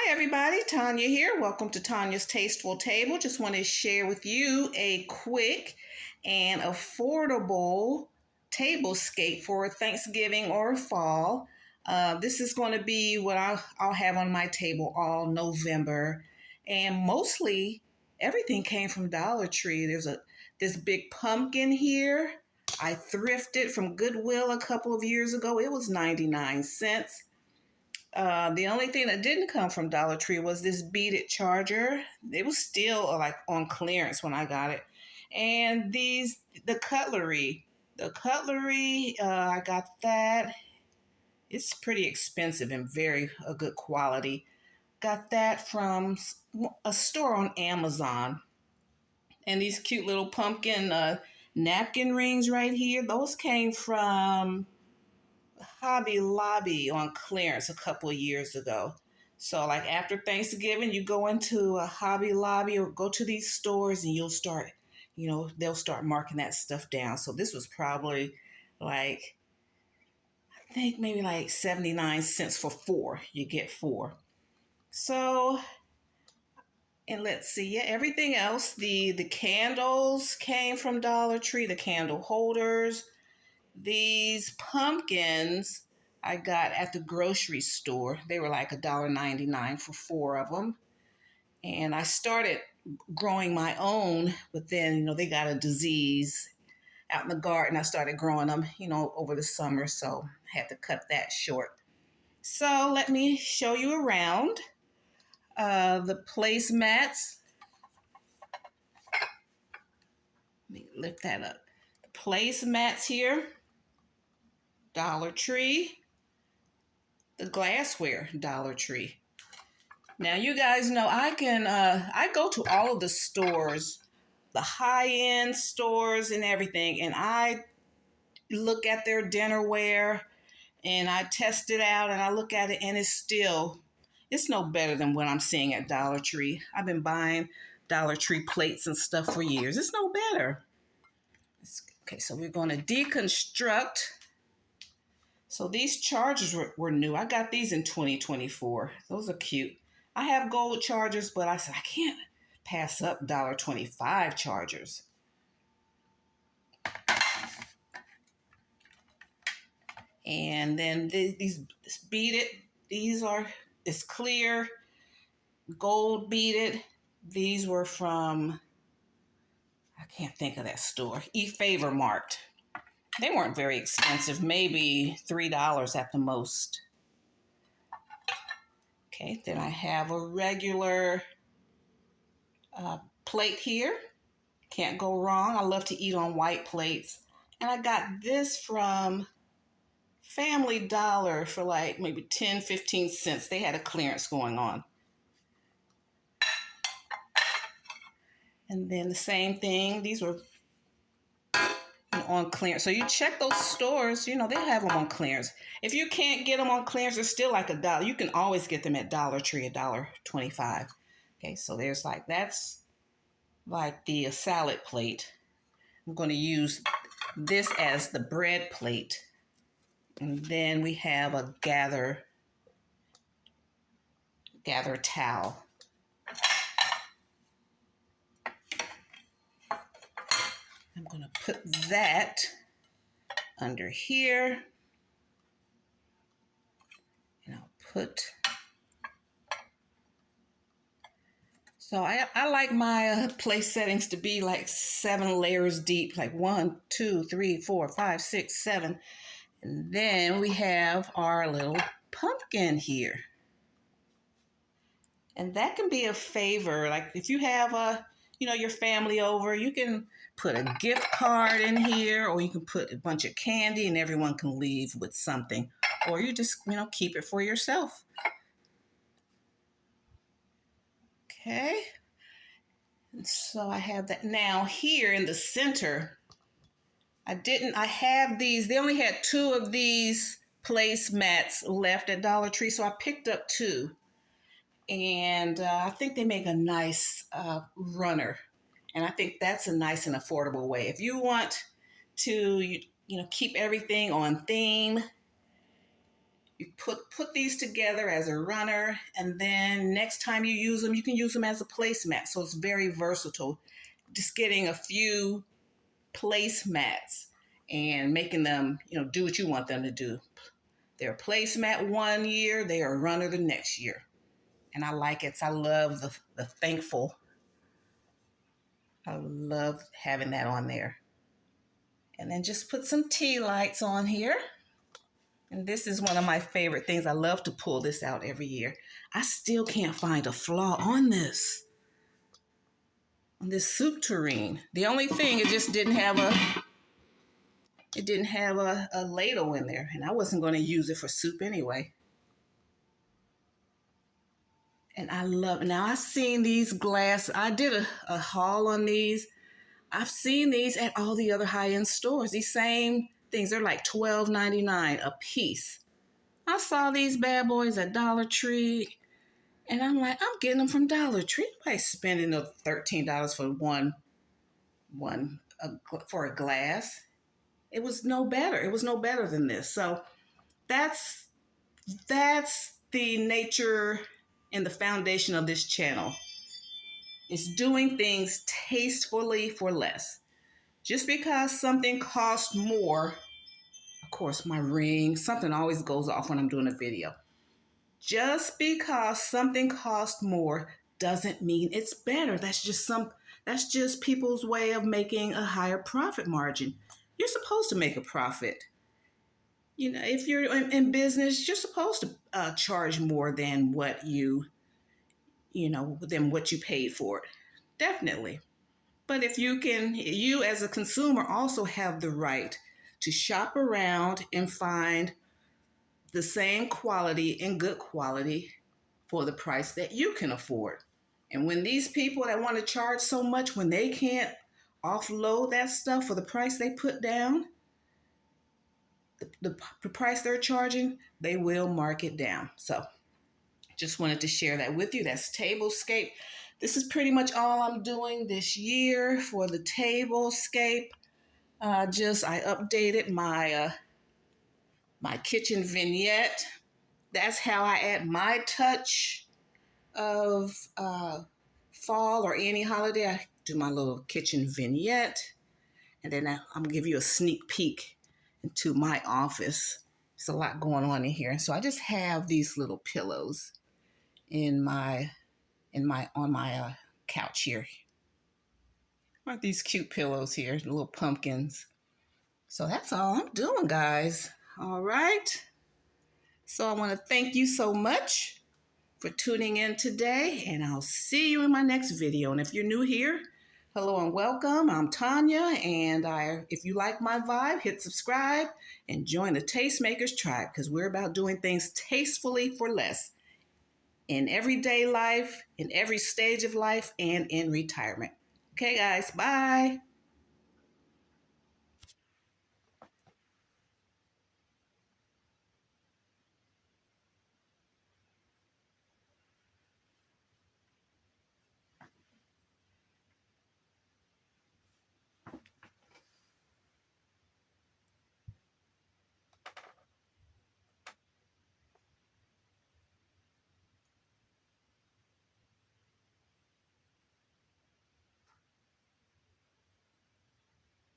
Hi everybody, Tanya here. Welcome to Tanya's Tasteful Table. Just want to share with you a quick and affordable tablescape for Thanksgiving or fall. This is going to be what I'll have on my table all November. And mostly everything came from Dollar Tree. There's this big pumpkin here. I thrifted from Goodwill a couple of years ago. It was 99 cents. The only thing that didn't come from Dollar Tree was this beaded charger. It was still like on clearance when I got it. And the cutlery. I got that. It's pretty expensive and very a good quality. Got that from a store on Amazon. And these cute little pumpkin napkin rings right here, those came from Hobby Lobby on clearance a couple of years ago. So like after Thanksgiving, you go into a Hobby Lobby or go to these stores and you'll start, they'll start marking that stuff down. So this was probably like, I think maybe like 79 cents for four. You get four. So, and let's see, yeah, everything else, the candles came from Dollar Tree, the candle holders. These pumpkins I got at the grocery store. They were like $1.99 for four of them. And I started growing my own, but then, they got a disease out in the garden. I started growing them, over the summer, so I had to cut that short. So let me show you around the placemats. Let me lift that up. The placemats here. Dollar Tree, the glassware, Dollar Tree. Now you guys know I go to all of the stores, the high-end stores and everything, and I look at their dinnerware and I test it out and I look at it and it's no better than what I'm seeing at Dollar Tree. I've been buying Dollar Tree plates and stuff for years. It's no better. Okay, so we're going to deconstruct. So these chargers were new. I got these in 2024. Those are cute. I have gold chargers, but I said I can't pass up $1.25 chargers. And then these beaded, it's clear, gold beaded. These were from, I can't think of that store, eFavor Mart. They weren't very expensive, maybe $3 at the most. Okay, then I have a regular plate here. Can't go wrong. I love to eat on white plates. And I got this from Family Dollar for like maybe 10, 15 cents. They had a clearance going on. And then the same thing. These were on clearance. So you check those stores, they have them on clearance. If you can't get them on clearance, they're still like $1. You can always get them at Dollar Tree, $1.25. Okay, so that's like the salad plate. I'm going to use this as the bread plate. And then we have a gather towel. I'm going to put that under here. And I'll put... So I like my place settings to be like 7 layers deep, like 1, 2, 3, 4, 5, 6, 7. And then we have our little pumpkin here. And that can be a favor. Like if you have your family over, you can put a gift card in here, or you can put a bunch of candy and everyone can leave with something. Or you just, keep it for yourself. Okay. And so I have that. Now here in the center, I have these. They only had 2 of these placemats left at Dollar Tree, so I picked up 2. And I think they make a nice runner. And I think that's a nice and affordable way. If you want to, keep everything on theme, You put these together as a runner, and then next time you use them, you can use them as a placemat. So it's very versatile. Just getting a few placemats and making them, do what you want them to do. They're a placemat one year, they are a runner the next year. And I like it. So I love the thankful. I love having that on there. And then just put some tea lights on here. And this is one of my favorite things. I love to pull this out every year. I still can't find a flaw on this. On this soup tureen. The only thing, it just didn't have a ladle in there. And I wasn't going to use it for soup anyway. And I love, now I've seen these glass, I did a haul on these. I've seen these at all the other high-end stores. These same things, they're like $12.99 a piece. I saw these bad boys at Dollar Tree, and I'm like, I'm getting them from Dollar Tree. Nobody's spending the $13 for a glass. It was no better. It was no better than this. So that's the nature and the foundation of this channel. It's doing things tastefully for less. Just because something costs more, of course, my ring, something always goes off when I'm doing a video. Just because something costs more doesn't mean it's better. That's just people's way of making a higher profit margin. You're supposed to make a profit. If you're in business, you're supposed to charge more than what than what you paid for it. Definitely. But if you as a consumer also have the right to shop around and find the same quality and good quality for the price that you can afford. And when these people that want to charge so much, when they can't offload that stuff for the price they put down, the price they're charging, they will mark it down. So just wanted to share that with you. That's Tablescape. This is pretty much all I'm doing this year for the Tablescape. I updated my kitchen vignette. That's how I add my touch of fall or any holiday. I do my little kitchen vignette, and then I'm gonna give you a sneak peek into my office. There's a lot going on in here, so I just have these little pillows on my couch here. Aren't these cute pillows here? Little pumpkins. So that's all I'm doing, guys. All right. So I want to thank you so much for tuning in today, and I'll see you in my next video. And if you're new here, hello and welcome. I'm Tanya, and if you like my vibe, hit subscribe and join the Tastemakers tribe, because we're about doing things tastefully for less in everyday life, in every stage of life, and in retirement. Okay, guys, bye.